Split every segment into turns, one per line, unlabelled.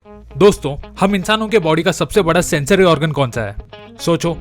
दोस्तों, हम इंसानों के बॉडी का सबसे बड़ा सेंसरी ऑर्गन कौन सा है? सोचो,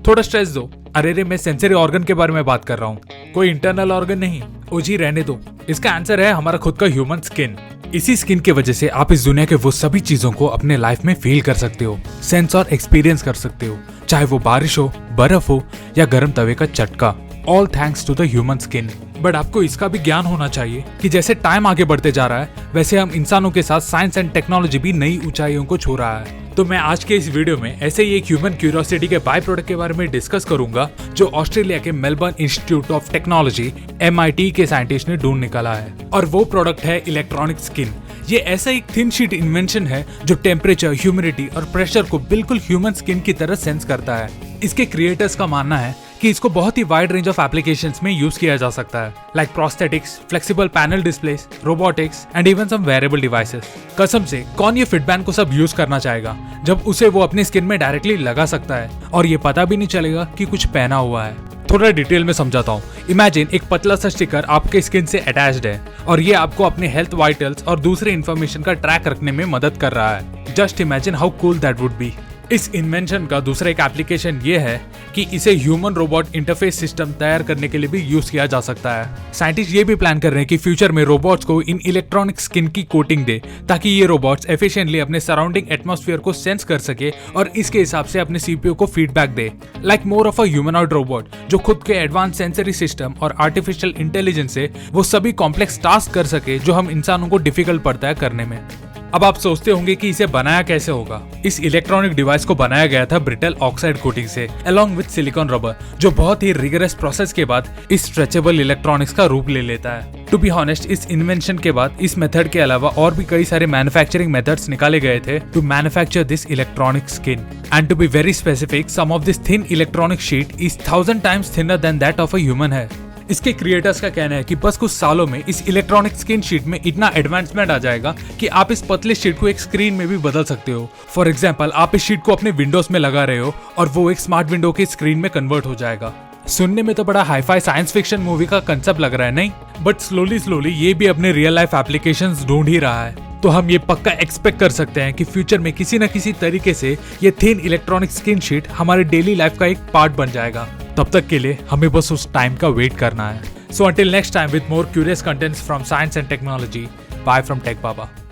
थोड़ा स्ट्रेस दो। अरे रे, मैं सेंसरी ऑर्गन के बारे में बात कर रहा हूँ, कोई इंटरनल ऑर्गन नहीं। ओ जी, रहने दो। इसका आंसर है हमारा खुद का ह्यूमन स्किन। इसी स्किन की वजह से आप इस दुनिया के वो सभी चीजों को अपने लाइफ में फील कर सकते हो, सेंस और एक्सपीरियंस कर सकते हो, चाहे वो बारिश हो, बर्फ हो या गर्म तवे का चटका। All thanks to the human skin. But आपको इसका भी ज्ञान होना चाहिए कि जैसे टाइम आगे बढ़ते जा रहा है, वैसे हम इंसानों के साथ साइंस एंड टेक्नोलॉजी भी नई ऊंचाइयों को छू रहा है। तो मैं आज के इस वीडियो में ऐसे ही एक ह्यूमन क्यूरियोसिटी के बाय प्रोडक्ट के बारे में डिस्कस करूंगा, जो ऑस्ट्रेलिया के Melbourne institute of technology MIT के साइंटिस्ट ने ढूंढ निकाला है। और वो प्रोडक्ट है इलेक्ट्रॉनिक स्किन। ये ऐसा एक थिन शीट इन्वेंशन है जो टेम्परेचर, ह्यूमिडिटी और प्रेशर को बिल्कुल ह्यूमन स्किन की तरह सेंस करता है। इसके क्रिएटर्स का मानना है कि इसको बहुत ही वाइड रेंज ऑफ एप्लीकेशंस में यूज किया जा सकता है, like prosthetics, flexible panel displays, robotics and even some wearable devices. कसम से, कौन ये फिटबैंड को सब यूज करना चाहेगा जब उसे वो अपनी स्किन में डायरेक्टली लगा सकता है और ये पता भी नहीं चलेगा कि कुछ पहना हुआ है। थोड़ा डिटेल में समझाता हूँ। इमेजिन एक पतला सा स्टिकर आपके स्किन से अटैच्ड है और ये आपको अपने हेल्थ वाइटल्स और दूसरे इन्फॉर्मेशन का ट्रैक रखने में मदद कर रहा है। Just imagine how cool that would be. इस इन्वेंशन का दूसरा एक एप्लीकेशन ये है कि इसे ह्यूमन रोबोट इंटरफेस सिस्टम तैयार करने के लिए भी यूज किया जा सकता है। साइंटिस्ट ये भी प्लान कर रहे हैं कि फ्यूचर में रोबोट्स को इन इलेक्ट्रॉनिक स्किन की कोटिंग दे, ताकि ये रोबोट्स एफिशिएंटली अपने सराउंडिंग एटमॉस्फेयर को सेंस कर सके और इसके हिसाब से अपने CPU को feedback they, like more of a humanoid robot जो खुद के एडवांस सेंसरी सिस्टम और आर्टिफिशियल इंटेलिजेंस से वो सभी कॉम्प्लेक्स टास्क कर सके जो हम इंसानों को डिफिकल्ट पड़ता है करने में। अब आप सोचते होंगे कि इसे बनाया कैसे होगा। इस इलेक्ट्रॉनिक डिवाइस को बनाया गया था ब्रिटल ऑक्साइड कोटिंग से, अलोंग विद सिलिकॉन रबर, जो बहुत ही रिगरस प्रोसेस के बाद इस स्ट्रेचेबल इलेक्ट्रॉनिक्स का रूप ले लेता है। टू बी ऑनेस्ट, इस इन्वेंशन के बाद इस मेथड के अलावा और भी कई सारे मैन्युफैक्चरिंग मेथड्स निकाले गए थे to manufacture this electronic skin. And to be very specific, some of this thin electronic sheet is 1000 times thinner than that of a human है। इसके क्रिएटर्स का कहना है कि बस कुछ सालों में इस इलेक्ट्रॉनिक स्किन शीट में इतना एडवांसमेंट आ जाएगा कि आप इस पतले शीट को एक स्क्रीन में भी बदल सकते हो। फॉर एग्जांपल, आप इस शीट को अपने विंडोज में लगा रहे हो और वो एक स्मार्ट विंडो की स्क्रीन में कन्वर्ट हो जाएगा। सुनने में तो बड़ा हाई-फाई साइंस फिक्शन मूवी का कंसेप्ट लग रहा है, नहीं? बट स्लोली ये भी अपने रियल लाइफ एप्लीकेशंस ढूंढ ही रहा है। तो हम ये पक्का एक्सपेक्ट कर सकते हैं कि फ्यूचर में किसी न किसी तरीके से ये थिन इलेक्ट्रॉनिक स्किन शीट हमारे डेली लाइफ का एक पार्ट बन जाएगा। तब तक के लिए हमें बस उस टाइम का वेट करना है। So until next time with more curious contents from science and technology, bye from Tech Baba.